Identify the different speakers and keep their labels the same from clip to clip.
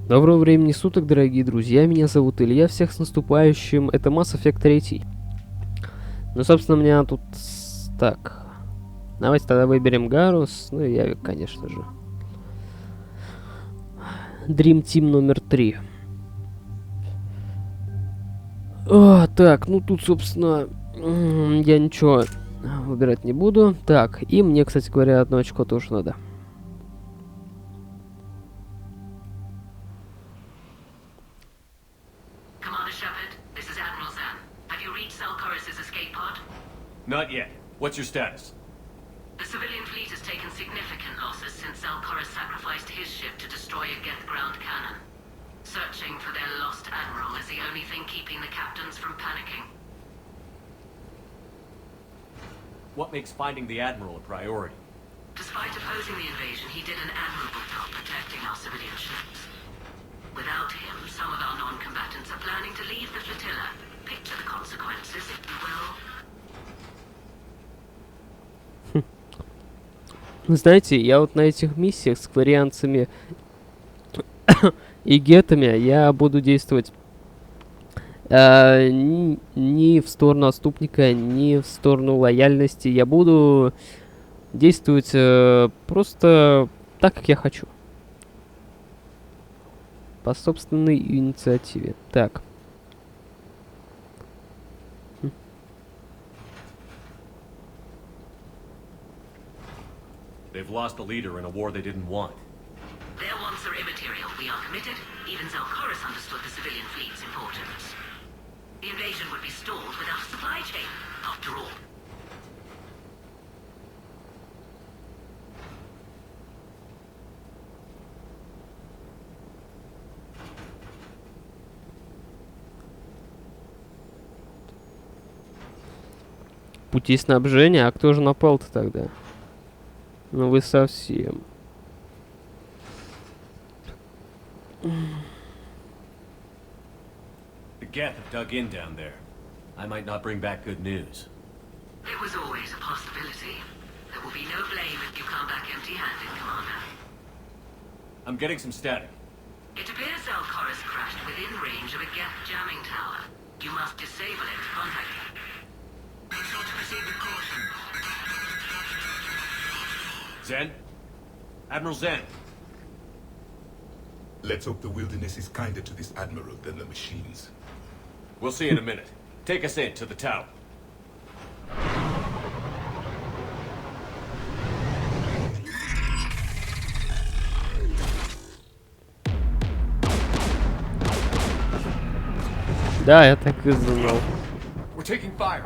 Speaker 1: Доброго времени суток, дорогие друзья, меня зовут Илья, всех с наступающим, это Mass Effect 3. Ну, собственно, у меня тут... Так, давайте тогда выберем Гарус, ну и Явик, конечно же. Dream Team номер 3. Так, ну тут, собственно, я ничего выбирать не буду. Так, и мне, кстати говоря, одно очко тоже надо.
Speaker 2: Not yet. What's your status?
Speaker 3: The civilian fleet has taken significant losses since Zelkoris sacrificed his ship to destroy a Geth ground cannon. Searching for their lost admiral is the only thing keeping the captains from panicking.
Speaker 2: What makes finding the admiral a priority?
Speaker 3: Despite opposing the invasion, he did an admirable job protecting our civilian ships. Without him, some of our non-combatants are planning to leave the flotilla. Picture the consequences, if you will.
Speaker 1: Знаете, я вот на этих миссиях с кварианцами и гетами я буду действовать ни в сторону отступника, ни в сторону лояльности. Я буду действовать просто так, как я хочу. По собственной инициативе. Так.
Speaker 2: They've lost a leader in a war they didn't want.
Speaker 3: Their wants are immaterial. We are committed. Even Zelkoris understood the civilian fleet's importance. The invasion would be stalled without a supply chain, after all.
Speaker 1: Пути снабжения? А кто же напал-то тогда? Ну вы совсем.
Speaker 2: The Geth have dug in down there. I might not bring back good news.
Speaker 3: It was always a possibility. There will be no blame if you come back empty-handed, Commander.
Speaker 2: I'm getting some static.
Speaker 3: It appears Zelkoris crashed within range of a Geth jamming tower. You must disable it to contact him. Make sure to proceed with caution.
Speaker 2: Zen? Admiral Zen?
Speaker 4: Let's hope the wilderness is kinder to this admiral than the machines.
Speaker 2: We'll see in a minute. Take us in to the tower.
Speaker 1: Да, я так и знал.
Speaker 2: We're taking fire.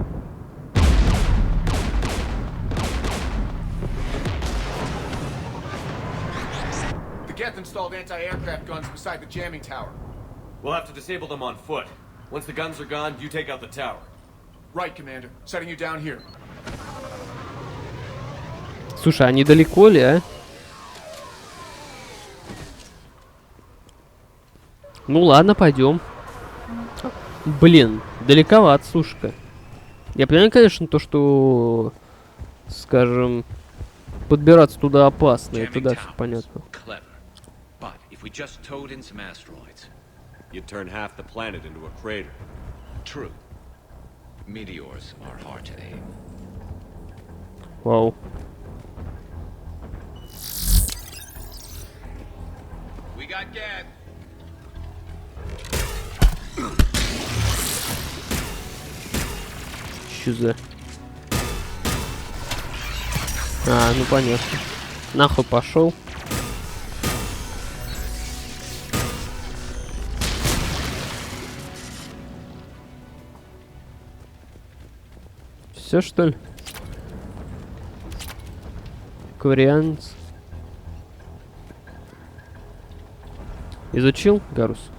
Speaker 5: The Geth installed anti-aircraft guns beside the jamming tower.
Speaker 2: We'll have to disable them on foot. Once the guns are gone, you take out the tower.
Speaker 5: Right, Commander. Setting you down here.
Speaker 1: Слушай, а недалеко ли, а? Ну ладно, пойдем. Блин, далековато, слушай-ка. Я понимаю, конечно, то, что, скажем, подбираться туда опасно, это да, все понятно.
Speaker 6: We just towed in some asteroids.
Speaker 2: You'd turn half the planet into a crater.
Speaker 6: True. Meteors are hard to aim.
Speaker 1: Вау.
Speaker 6: We got Geth.
Speaker 1: Что за... А, ну понятно. Нахуй пошел. Все, что ли? Кварианс. Изучил, Гарус?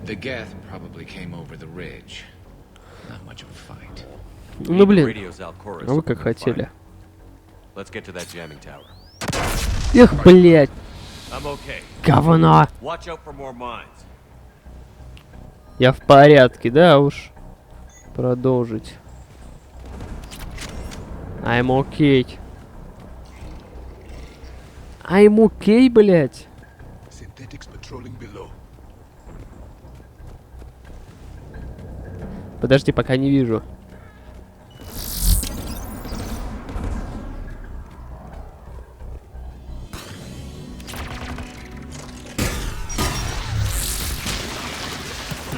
Speaker 6: The Geth probably came over the ridge. Not much of a fight.
Speaker 1: Ну блин.
Speaker 2: Radio Zelkoris.
Speaker 1: А вы как хотели.
Speaker 2: Let's get to that jamming tower.
Speaker 1: Эх, блять.
Speaker 2: I'm okay.
Speaker 1: Говно.
Speaker 2: Watch out for more mines.
Speaker 1: Я в порядке, да уж. Продолжить. I'm okay. I'm okay, блядь.
Speaker 4: synthetics patrolling below.
Speaker 1: Подожди, пока не вижу.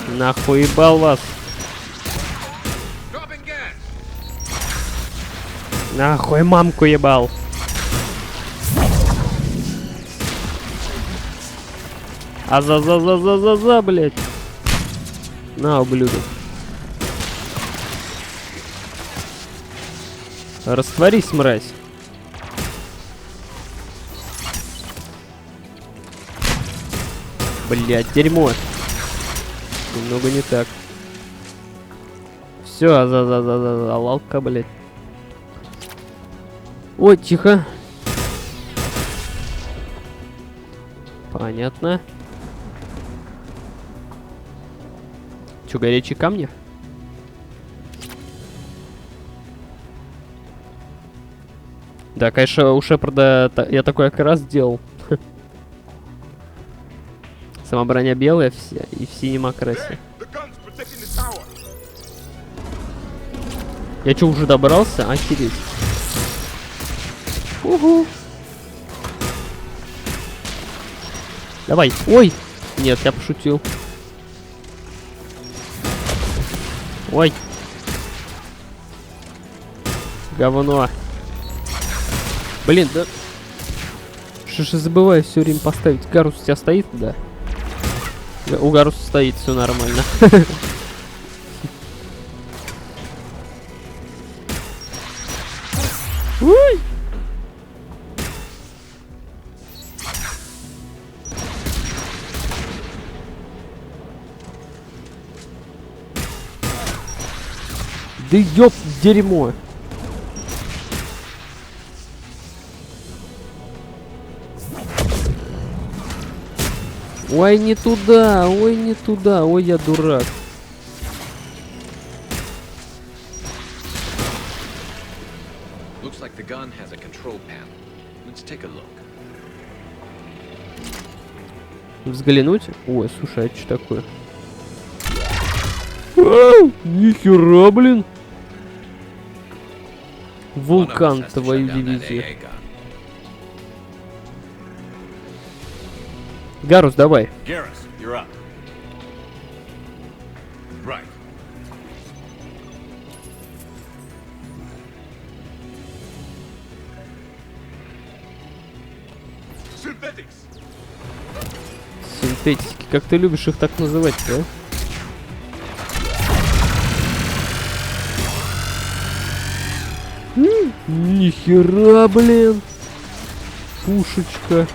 Speaker 1: Нахуй ебал вас.
Speaker 6: Dropping gas.
Speaker 1: Нахуй мамку ебал. А за, блядь. На, ублюдок. Растворись, мразь. Блядь, дерьмо. Немного не так. Все, лалка, блядь. Ой, тихо. Понятно. Че, горячие камни? Да, конечно, у Шепарда я такое как раз сделал. Сама броня белая вся и в синем окрасе. Я что, уже добрался? Охереть. Угу. Давай. Ой! Нет, я пошутил. Ой. Говно. Блин, да... Что ж я забываю все время поставить. Гарус у тебя стоит? Да. У Гаруса стоит, все нормально. Ой! Да ёп, дерьмо. Ой, не туда, ой, не туда, ой, я дурак.
Speaker 6: Looks like the gun has a control panel. Let's take a look.
Speaker 1: Взглянуть? Ой, слушай, а что такое? Ау, нихера, блин. Вулкан, твою дивизию. Гарус, давай.
Speaker 2: Garrus, you're up.
Speaker 4: Right. Synthetics.
Speaker 1: Синтетики. Как ты любишь их так называть, да? Нихера, блин. Пушечка.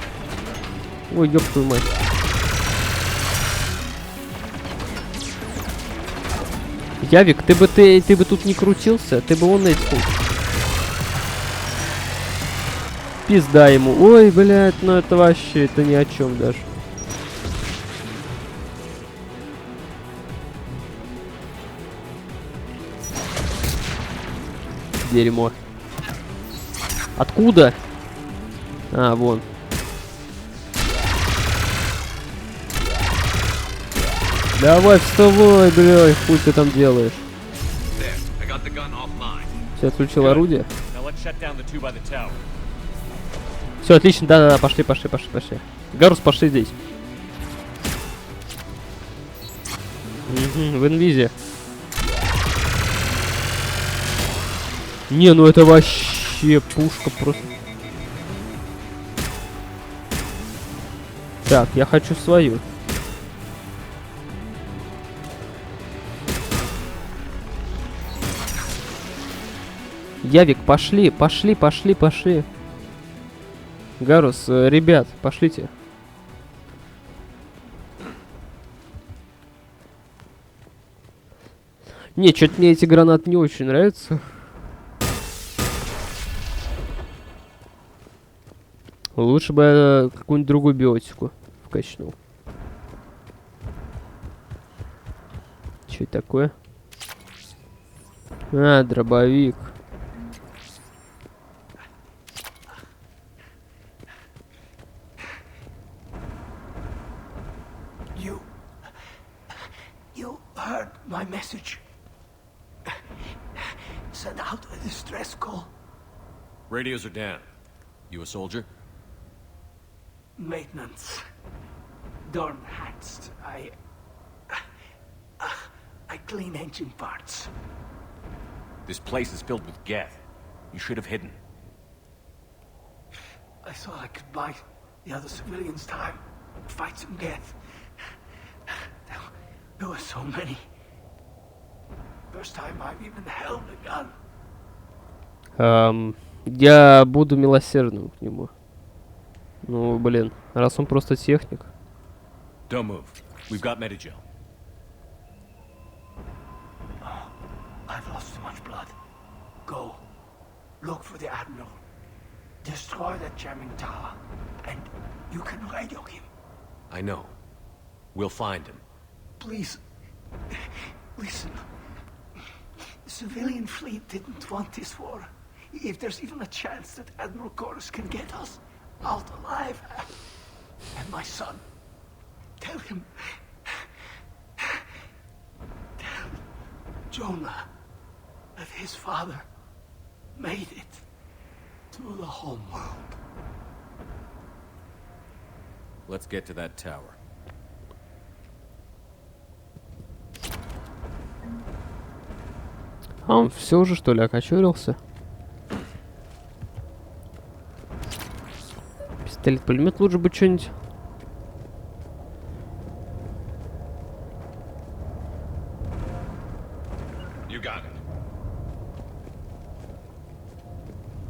Speaker 1: Ой, ёб твою мать. Явик, ты бы тут не крутился, ты бы вон этим. Пизда ему. Ой, блядь, ну это вообще, это ни о чем даже. Дерьмо. Откуда? А, вон. Давай, вставай, блядь, хуй ты там делаешь. Все, отключил орудие. Все, отлично, да-да-да, пошли. Гарус, пошли здесь. Угу, в инвизе. Не, ну это вообще пушка просто. Так, я хочу свою. Явик, пошли. Гарус, ребят, пошлите. Не, что-то мне эти гранаты не очень нравятся. Лучше бы я какую-нибудь другую биотику вкачнул. Что это такое? А, дробовик.
Speaker 7: You heard my message. Send out a distress call.
Speaker 2: Radios are down. You a soldier?
Speaker 7: Maintenance. Door hatched. I clean engine parts.
Speaker 2: This place is filled with Geth. You should have hidden.
Speaker 7: I thought I could buy the other civilians time. Fight some Geth. There were so many. First time I've even held a gun.
Speaker 1: Я буду милосердным к нему. Ну, блин, раз он просто техник.
Speaker 2: Don't move. We've got Medigel.
Speaker 7: I've lost too much blood. Go. Look for the Admiral. Destroy that jamming tower. And you can radio him.
Speaker 2: I know. We'll find him.
Speaker 7: Please. Listen. The civilian fleet didn't want this war. If there's even a chance that Admiral Koris can get us out alive. And my son. Tell him. Tell Jonah that his father made it to the home world.
Speaker 2: Let's get to that tower.
Speaker 1: А он все уже, что ли, окочурился? Пистолет-пулемет лучше бы что-нибудь.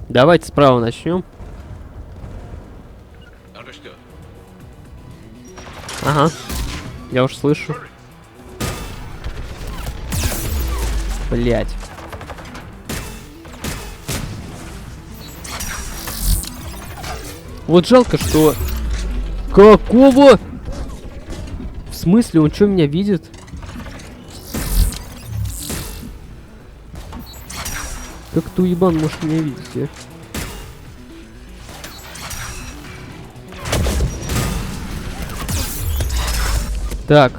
Speaker 1: Давайте справа начнем. Ага. Я уж слышу. Блять. Вот жалко, что... Какого? В смысле? Он что, меня видит? Как ты, уебан, можешь меня видеть, а? Так.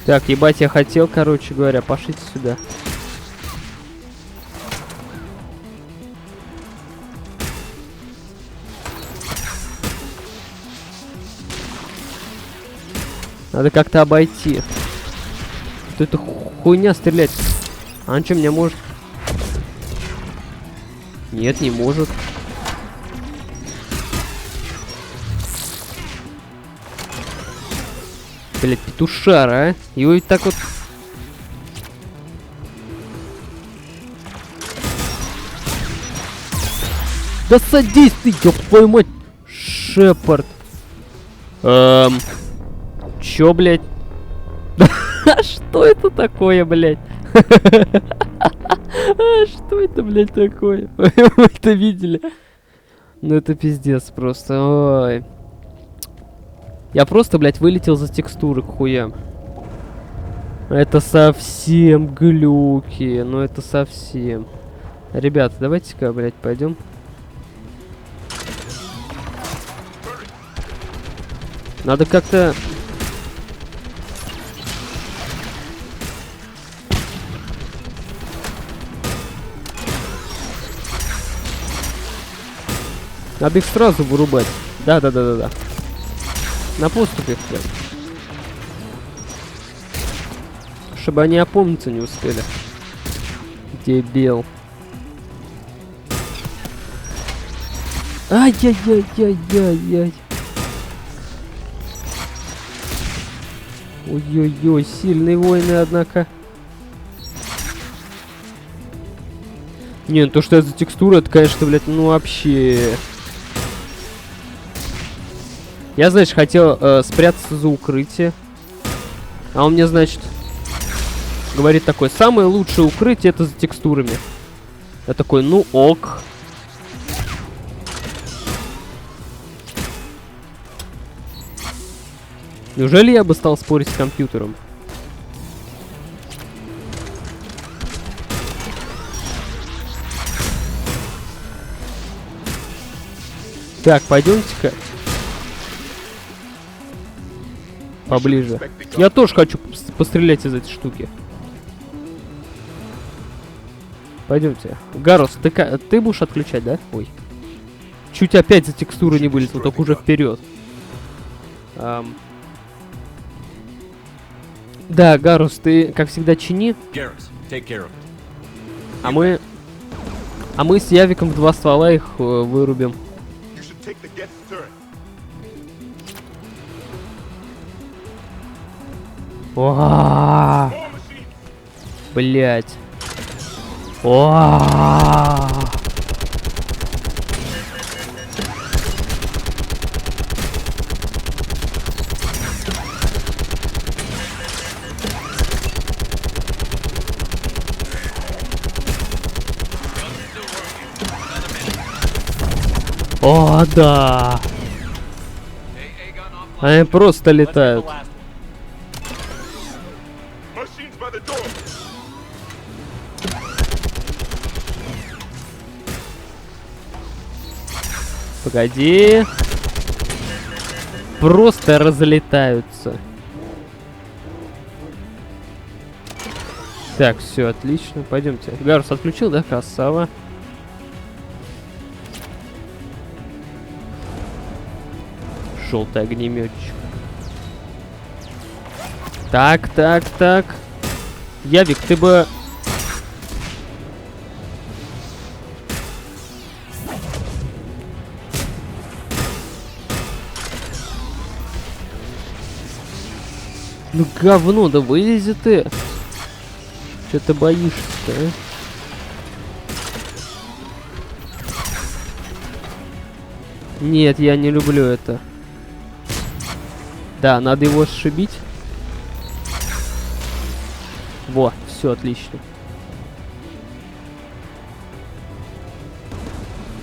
Speaker 1: Так, ебать, я хотел, короче говоря, пошлите сюда. Надо как-то обойти. Что это хуйня стрелять? А он что, меня может? Нет, не может. Блять, петушара, а? Его ведь так вот... Да садись ты, ёб твою мать! Шепард. Чё, блять? Что это такое, блять? Что это, блять, такое? Вы это видели? Ну это пиздец просто. Ой. Я просто, блядь, вылетел за текстуры к хуям. Это совсем глюки. Ну это совсем. Ребята, давайте-ка, блядь, пойдем. Надо как-то... Надо их сразу вырубать. Да. На поступе их прям. Чтобы они опомниться не успели. Дебил. Ай-яй-яй-яй-яй-яй. Ой-ой-ой, сильные воины, однако. Не, ну то, что это за текстура, это, конечно, блядь, ну вообще... Я, значит, хотел спрятаться за укрытие. А он мне, значит, говорит такой: самое лучшее укрытие — это за текстурами. Я такой: ну ок. Неужели я бы стал спорить с компьютером? Так, пойдемте-ка. поближе. Я тоже хочу пострелять из этой штуки. Пойдемте. Гарус, ты будешь отключать, да? Ой. Чуть опять за текстуры не вылезло, только уже вперед. Да, Гарус, ты, как всегда, чини.
Speaker 2: Garrus, take care of it.
Speaker 1: А мы с Явиком в 2 ствола их вырубим.
Speaker 4: You should take the Geth turret.
Speaker 1: Блять. О, да. Они просто летают.
Speaker 4: Machines by the door.
Speaker 1: Погоди. Просто разлетаются. Так, все отлично. Пойдемте. Гарус отключил, да? Красава. Желтый огнеметчик. Так. Явик, ты бы... Ну говно, да вылези ты. Че ты боишься-то, а? Нет, я не люблю это. Да, надо его сшибить. Во, все отлично.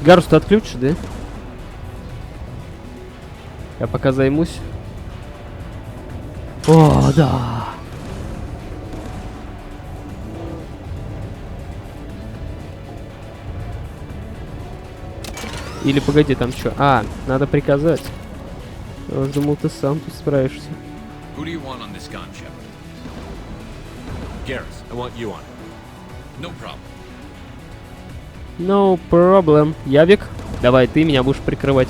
Speaker 1: Гарус, ты отключишь, да? Я пока займусь. О, да. Или погоди, там что? А, надо приказать. Я уж думал, ты сам тут справишься.
Speaker 6: Who do you want on this gun, Shepard?
Speaker 2: Garrus, I want you on.
Speaker 6: No problem.
Speaker 1: No problem. Явик, давай ты меня будешь прикрывать.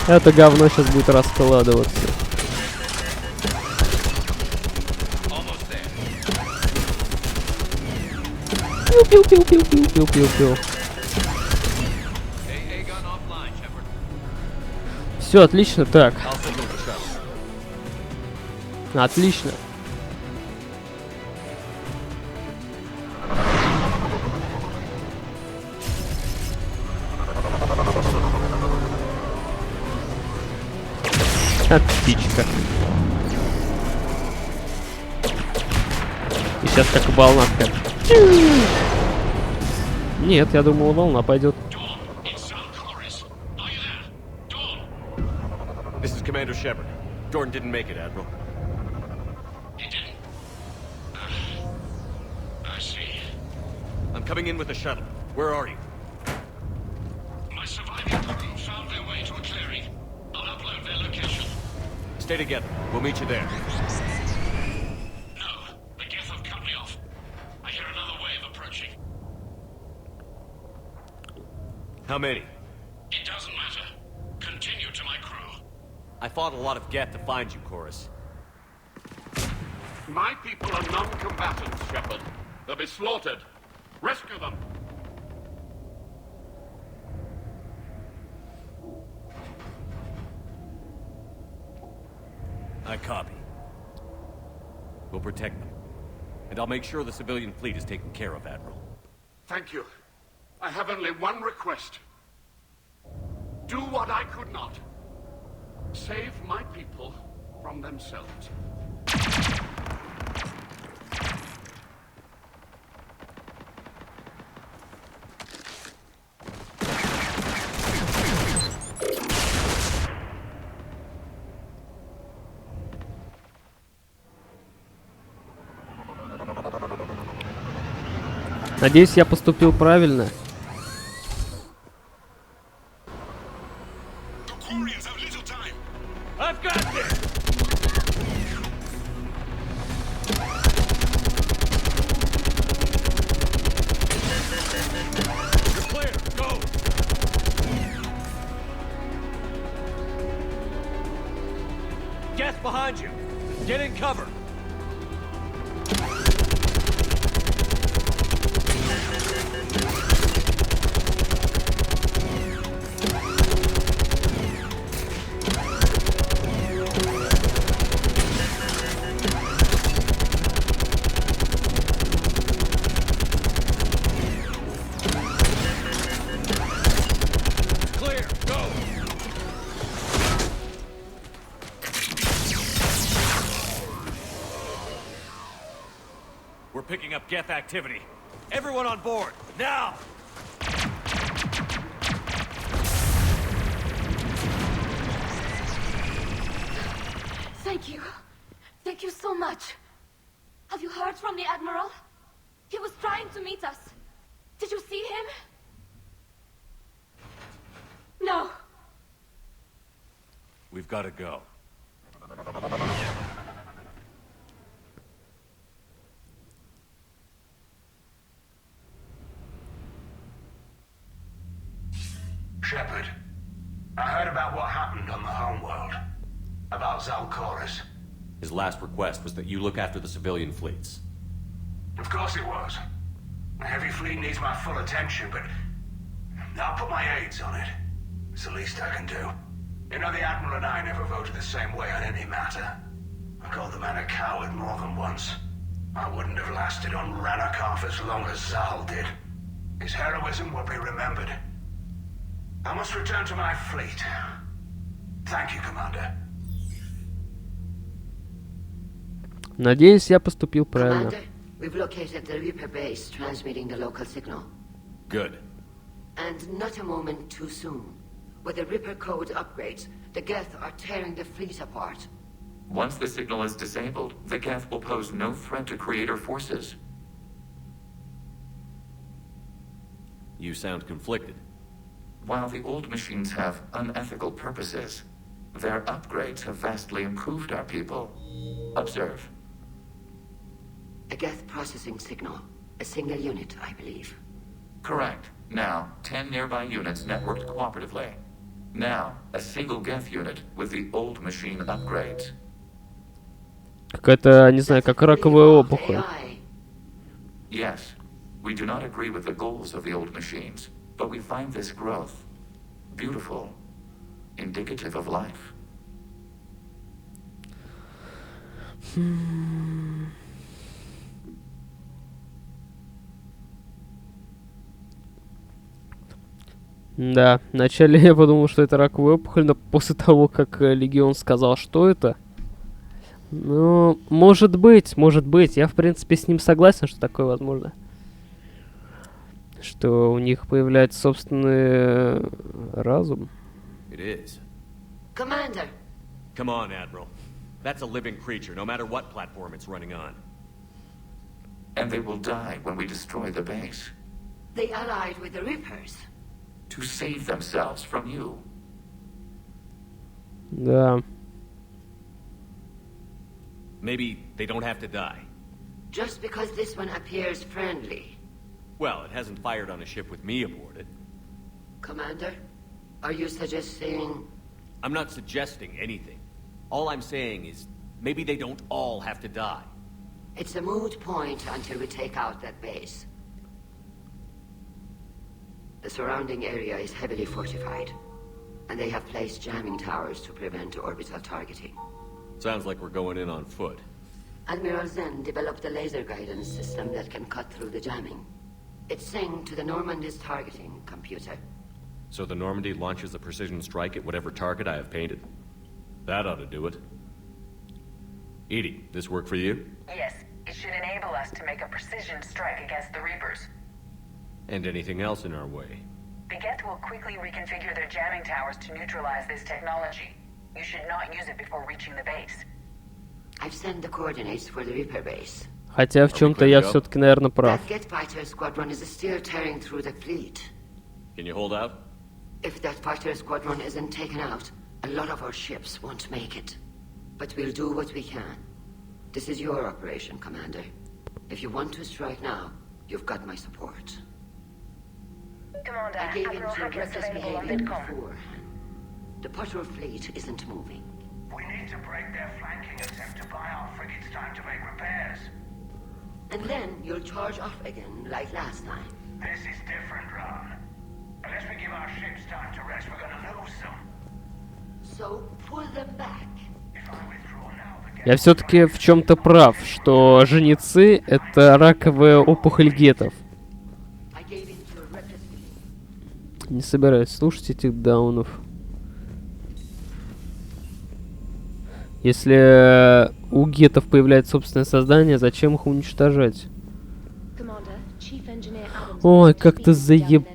Speaker 1: Это говно сейчас будет раскладываться.
Speaker 6: Almost there.
Speaker 1: Пиу-пиу-пиу-пиу-пиу-пиу-пиу.
Speaker 6: AA gun offline, Shepard.
Speaker 1: Все отлично, так.
Speaker 2: I'll signal the shuttle.
Speaker 1: Отлично. Птичка. И сейчас как волна такая. Нет, я думал, волна пойдет.
Speaker 2: This is Commander Shepard. Jordan didn't make it, Admiral.
Speaker 6: He didn't. I see.
Speaker 2: I'm coming in with the shuttle. Where are you?
Speaker 6: My surviving crew found their way to a clearing. I'll upload their location.
Speaker 2: Stay together. We'll meet you there.
Speaker 6: No, the Geth have cut me off. I hear another wave approaching.
Speaker 2: How many?
Speaker 6: It doesn't matter. Continue to my crew.
Speaker 2: I fought a lot of Geth to find you, Chorus.
Speaker 8: My people are non-combatants, Shepard. They'll be slaughtered. Rescue them.
Speaker 2: I copy. We'll protect them. And I'll make sure the civilian fleet is taken care of, Admiral.
Speaker 8: Thank you. I have only one request. Do what I could not. Save my people from themselves.
Speaker 1: Надеюсь, я поступил правильно.
Speaker 2: I've got this! You're clear, go! Gas behind you! Get in cover! Clear, go! We're picking up Geth activity. Everyone on board, now!
Speaker 9: Thank you. Thank you so much. Have you heard from the Admiral? He was trying to meet us. Did you see him? No.
Speaker 2: We've got to go.
Speaker 10: Shepard, I heard about what happened on the homeworld. About Zalcoris.
Speaker 2: His last request was that you look after the civilian fleets.
Speaker 10: Of course it was. The heavy fleet needs my full attention, but I'll put my aides on it. It's the least I can do. You know, the Admiral and I never voted the same way on any matter. I called the man a coward more than once. I wouldn't have lasted on Ranakov as long as Zal did. His heroism will be remembered. I must return to my fleet. Thank you, Commander.
Speaker 1: Надеюсь, я поступил правильно.
Speaker 3: Commander, we've located the Reaper base transmitting the local signal.
Speaker 2: Good.
Speaker 3: And not a moment too soon. With the Reaper code upgrades, the Geth are tearing the fleet apart.
Speaker 11: Once the signal is disabled, the Geth will pose no threat to Creator forces.
Speaker 2: You sound conflicted.
Speaker 11: While the old machines have unethical purposes, their upgrades have vastly improved our people. Observe.
Speaker 3: A Geth processing signal. A single unit, I believe.
Speaker 11: Correct. Now, 10 nearby units networked cooperatively. Now, a single Geth unit with the old machine upgrades.
Speaker 1: Какая-то, не знаю, как раковая опухоль.
Speaker 11: Yes, we do not agree with the goals of the old machines, but we find this growth beautiful, indicative of life.
Speaker 1: Да, вначале я подумал, что это раковая опухоль, но после того, как Легион сказал, что это... Ну, может быть. Я, в принципе, с ним согласен, что такое возможно. Что у них появляется собственный разум.
Speaker 2: It is.
Speaker 3: Commander!
Speaker 2: Come on, Admiral. That's a living creature, no matter what platform it's running on.
Speaker 11: And they will die when we destroy the base.
Speaker 3: They allied with the Reapers.
Speaker 11: To save themselves from you.
Speaker 1: Да.
Speaker 2: Maybe they don't have to die.
Speaker 3: Just because this one appears friendly.
Speaker 2: Well, it hasn't fired on a ship with me aboard it.
Speaker 3: Commander, are you suggesting...
Speaker 2: I'm not suggesting anything. All I'm saying is, maybe they don't all have to die.
Speaker 3: It's a moot point until we take out that base. The surrounding area is heavily fortified, and they have placed jamming towers to prevent orbital targeting.
Speaker 2: Sounds like we're going in on foot.
Speaker 3: Admiral Zen developed a laser guidance system that can cut through the jamming. It's synced to the Normandy's targeting computer.
Speaker 2: So the Normandy launches a precision strike at whatever target I have painted? That ought to do it. Edie, this work for you?
Speaker 12: Yes, it should enable us to make a precision strike against the Reapers.
Speaker 2: And anything else in our way?
Speaker 12: The Geth will quickly reconfigure their jamming towers to neutralize this technology. You should not use it before reaching the base.
Speaker 3: I've sent the coordinates for the Reaper base.
Speaker 1: Хотя в чем-то я все-таки, наверное, прав.
Speaker 3: That Get Fighter Squadron is still tearing through the fleet.
Speaker 2: Can you hold out?
Speaker 3: If that fighter squadron isn't taken out, a lot of our ships won't make it. But we'll do what we can. This is your operation, Commander. If you want to strike now, you've got my support.
Speaker 12: Commander,
Speaker 3: I gave in
Speaker 12: Admiral
Speaker 3: to
Speaker 12: Hackett's
Speaker 3: reckless
Speaker 12: available on
Speaker 3: behavior
Speaker 12: Vidcom.
Speaker 3: beforehand. The Potter fleet isn't moving.
Speaker 10: We need to break their flanking attempt to buy our frigates time to make repairs.
Speaker 3: And then you'll charge off again, like last time.
Speaker 10: This is different, Ron. Unless we give our ships time to rest, we're gonna lose them.
Speaker 3: So pull them back.
Speaker 10: If I withdraw now, the
Speaker 1: Я все-таки в чем-то прав, что жнецы — это раковая опухоль гетов.
Speaker 3: I gave in to a reckless behavior.
Speaker 1: Не собираюсь слушать этих даунов. Если у гетов появляется собственное создание, зачем их уничтожать? Ой, как ты заебала,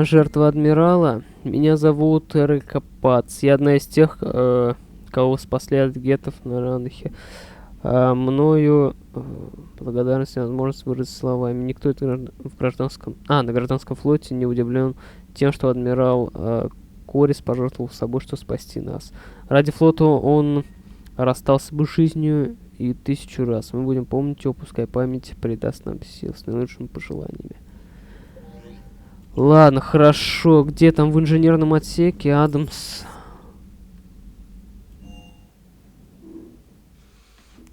Speaker 1: жертва адмирала. Меня зовут Рыкопац. Я одна из тех, кого спасли от гетов на Ранхе. Мною благодарность и возможность выразить словами. Никто в гражданском... на гражданском флоте не удивлен тем, что адмирал Корис пожертвовал собой, чтобы спасти нас. Ради флота он расстался бы жизнью и 1000 раз. Мы будем помнить его, пускай память придаст нам сил с наилучшими пожеланиями. Ладно, хорошо. Где там в инженерном отсеке Адамс?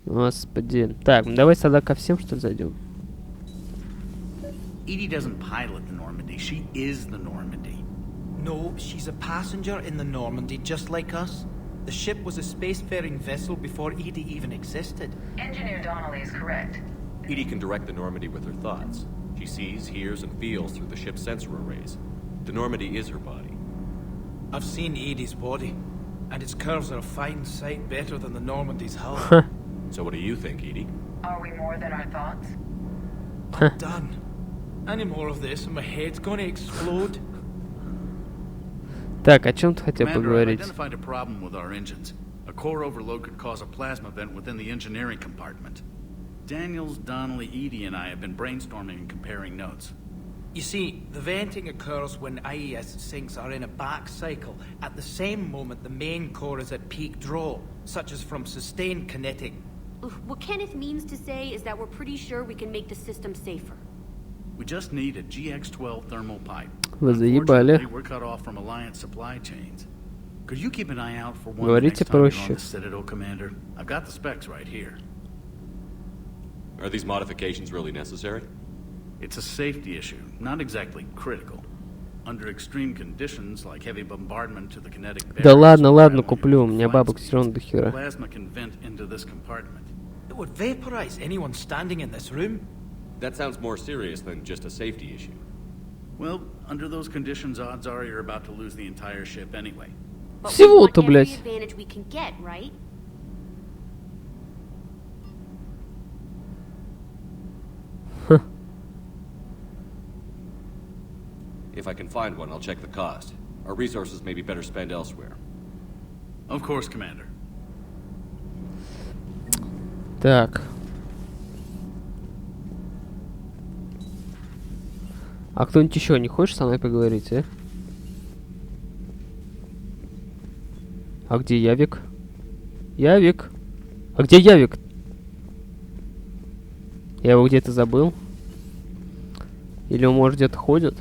Speaker 1: Господи. Так, давайте тогда ко всем, что ли, зайдем.
Speaker 13: Edie doesn't pilot the Normandy. She is the Normandy.
Speaker 14: No, she's a passenger in the Normandy, just like us. The ship was a spacefaring vessel before Edie even existed.
Speaker 12: Engineer Donnelly is correct.
Speaker 2: Edie can direct the Normandy with her thoughts. She sees, hears, and feels through the ship's sensor arrays. The Normandy is her body.
Speaker 14: I've seen Edie's body, and its curves are a fine sight better than the Normandy's hull.
Speaker 2: So what do you think, Edie?
Speaker 12: Are we more than our thoughts?
Speaker 14: I'm done. Any more of this and my head's gonna explode.
Speaker 1: Так, о чем ты хотел
Speaker 13: Commander,
Speaker 1: поговорить?
Speaker 13: I've identified a problem with our engines. A core overload could cause a plasma vent within the engineering compartment. Daniels, Donnelly, Edie, and I have been brainstorming and comparing notes.
Speaker 14: You see, the venting occurs when IES sinks are in a back cycle. At the same moment, the main core is at peak draw, such as from sustained kinetic.
Speaker 15: What Kenneth means to say is that we're pretty sure we can make the system safer.
Speaker 13: We just need a GX-12 thermal pipe.
Speaker 1: Вы заебали.
Speaker 13: Unfortunately, we're cut off from Alliance supply chains. Could you keep an eye out for one
Speaker 1: Говорите
Speaker 13: next time you're on
Speaker 1: проще.
Speaker 13: the Citadel, Commander? I've got the specs right here.
Speaker 2: Are these modifications really necessary?
Speaker 13: It's a safety issue, not exactly critical. Under extreme conditions, like heavy bombardment to the kinetic
Speaker 1: Да
Speaker 13: barriers,
Speaker 1: ладно, куплю. У меня бабок все равно до хера.
Speaker 13: plasma can vent into this compartment.
Speaker 14: It would vaporize anyone standing in this room.
Speaker 2: That sounds more serious than just a safety issue.
Speaker 13: Well, under those conditions, odds are you're about to lose the entire ship anyway.
Speaker 1: Всего-то, блядь.
Speaker 15: Advantage we can get, right?
Speaker 2: If I can find one, I'll check the cost. Our resources may be better spent elsewhere.
Speaker 13: Of course, Commander.
Speaker 1: Так. А кто-нибудь еще не хочет со мной поговорить, а? А где Явик? Явик? А где Явик? Я его где-то забыл? Или он, может, где-то ходит?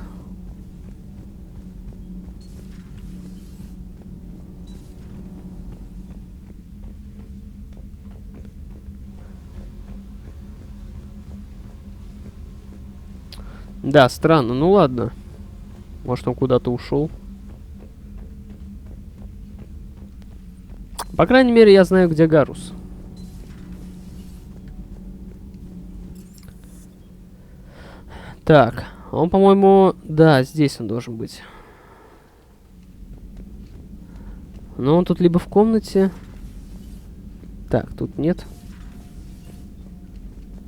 Speaker 1: Да, странно. Ну ладно. Может, он куда-то ушел. По крайней мере, я знаю, где Гарус. Так, он, по-моему... Да, здесь он должен быть. Но он тут либо в комнате... Так, тут нет.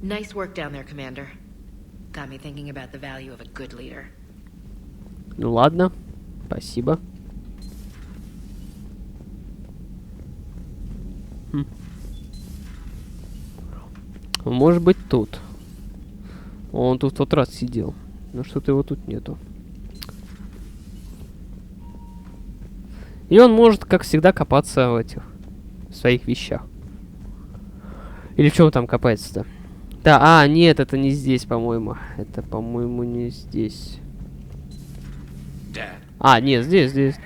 Speaker 3: Nice work down there, Commander. Got me thinking about the value of a good leader.
Speaker 1: Ну ладно, спасибо. Может быть тут. Он тут в тот раз сидел. Но что-то его тут нету. И он может, как всегда, копаться в этих в своих вещах. Или в чем там копается-то? Да, нет, это не здесь, по-моему. Это, по-моему, не здесь. Нет, здесь.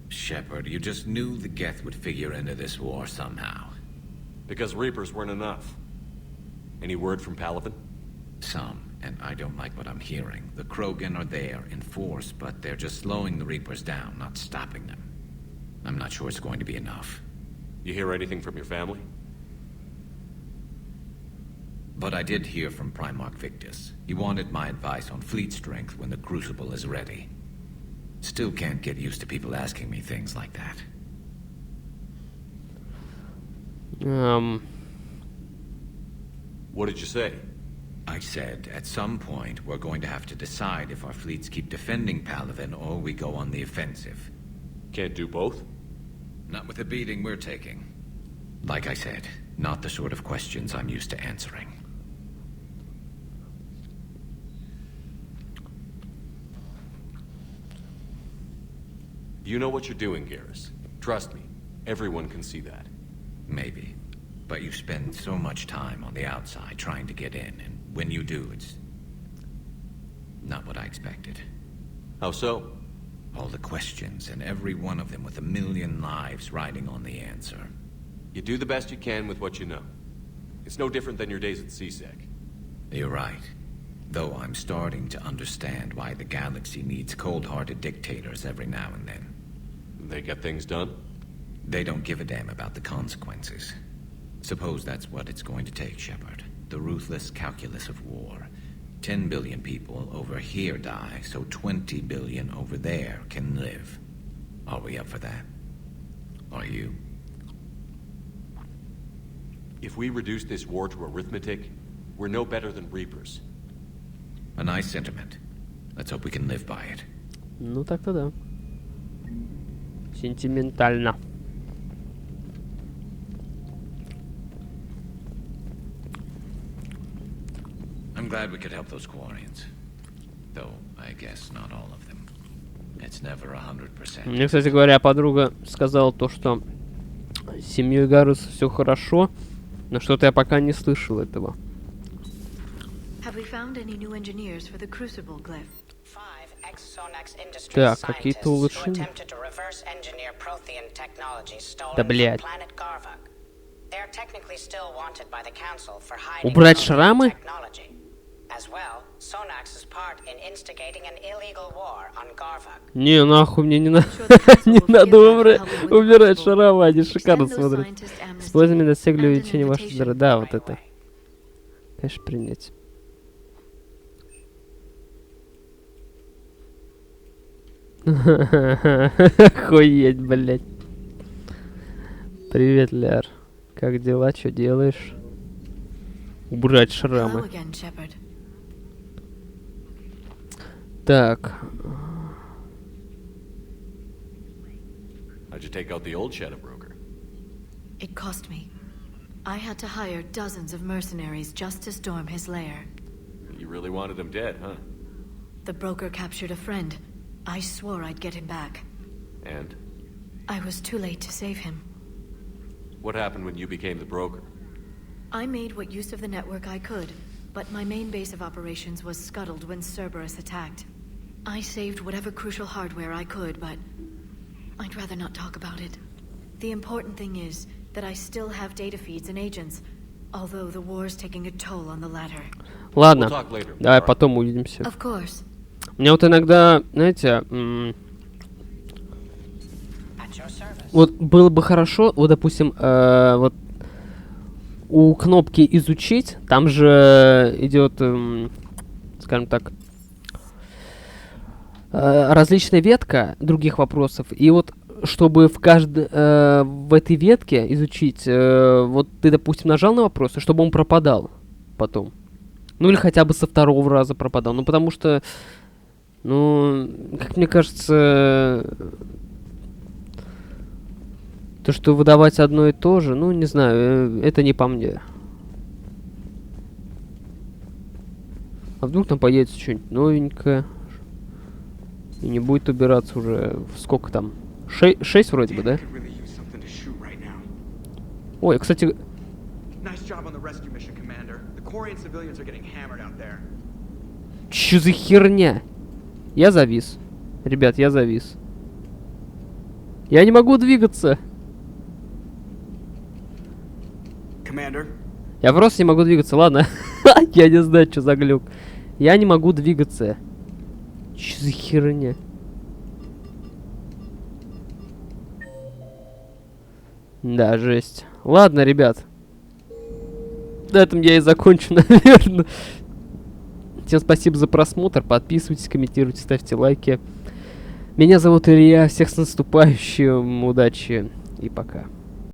Speaker 16: Shepard, you just knew the Geth would figure into this war somehow.
Speaker 2: Because Reapers weren't enough. Any word from Palaven?
Speaker 16: Some, and I don't like what I'm hearing. The Krogan are there in force, but they're just slowing the Reapers down, not stopping them. I'm not sure it's going to be enough.
Speaker 2: You hear anything from your family?
Speaker 16: But I did hear from Primarch Victus. He wanted my advice on fleet strength when the Crucible is ready. Still can't get used to people asking me things like that.
Speaker 2: What did you say?
Speaker 16: I said, at some point, we're going to have to decide if our fleets keep defending Palaven or we go on the offensive.
Speaker 2: Can't do both?
Speaker 16: Not with the beating we're taking. Like I said, not the sort of questions I'm used to answering.
Speaker 2: You know what you're doing, Garrus. Trust me, everyone can see that.
Speaker 16: Maybe. But you spend so much time on the outside trying to get in, and when you do, it's not what I expected.
Speaker 2: How so?
Speaker 16: All the questions, and every one of them with a million lives riding on the answer.
Speaker 2: You do the best you can with what you know. It's no different than your days at CSEC.
Speaker 16: You're right. Though I'm starting to understand why the galaxy needs cold-hearted dictators every now and then.
Speaker 2: They get things done?
Speaker 16: They don't give a damn about the consequences. Suppose that's what it's going to take, Shepard. The ruthless calculus of war. 10 billion people over here die, so 20 billion over there can live. Are we up for that? Are you?
Speaker 2: If we reduce this war to arithmetic, we're no better than Reapers.
Speaker 16: A nice sentiment. Let's hope we can live by it.
Speaker 1: Ну так-то да. Сентиментально.
Speaker 16: I'm glad we could help those Quarians. Though, I guess not all of them. It's never 100%.
Speaker 1: Мне, кстати говоря, подруга сказала то, что с семьей Гарус все хорошо, но что-то я пока не слышал этого.
Speaker 17: Have we found any new engineers for the Crucible glyph?
Speaker 1: Так, какие-то улучшения. Да, блядь. Убрать шрамы? Не, нахуй, мне не надо. Не надо убирать шрамы, они шикарно смотрят. Используйте достигли увеличения вашего здоровья. Да, вот это. Конечно, принять. Охуеть, блядь. Привет, Ляр. Как дела? Что делаешь? Убрать шрамы. Так.
Speaker 2: How'd you take out the old shadow broker?
Speaker 17: It cost me. I had to hire dozens of mercenaries just to storm his lair.
Speaker 2: You really wanted him dead, huh?
Speaker 17: The broker captured a friend. I swore I'd get him back.
Speaker 2: And?
Speaker 17: I was too late to save him.
Speaker 2: What happened when you became the broker?
Speaker 17: I made what use of the network I could, but my main base of operations was scuttled when Cerberus attacked. I saved whatever crucial hardware I could, but I'd rather not talk about it. The important thing is that I still have data feeds and agents, although the war's taking a toll on the latter.
Speaker 1: Ладно, давай потом увидимся.
Speaker 17: Of course.
Speaker 1: Мне вот иногда, знаете, вот было бы хорошо, вот, допустим, вот у кнопки «Изучить», там же идет, скажем так, различная ветка других вопросов, и вот чтобы в этой ветке изучить, вот ты, допустим, нажал на вопрос, и чтобы он пропадал потом. Ну или хотя бы со второго раза пропадал. Ну потому что, ну, как мне кажется, То, что выдавать одно и то же, ну, не знаю, это не по мне. А вдруг там появится что-нибудь новенькое? И не будет убираться уже... Сколько там? 6 вроде бы, да? Ой, кстати... Чё за херня? Я завис. Ребят, я завис. Я не могу двигаться. Я просто не могу двигаться, ладно. Я не знаю, что за глюк. Я не могу двигаться. Чё за херня? Да, жесть. Ладно, ребят. На этом я и закончу, наверное. Всем спасибо за просмотр. Подписывайтесь, комментируйте, ставьте лайки. Меня зовут Илья. Всех с наступающим. Удачи и пока.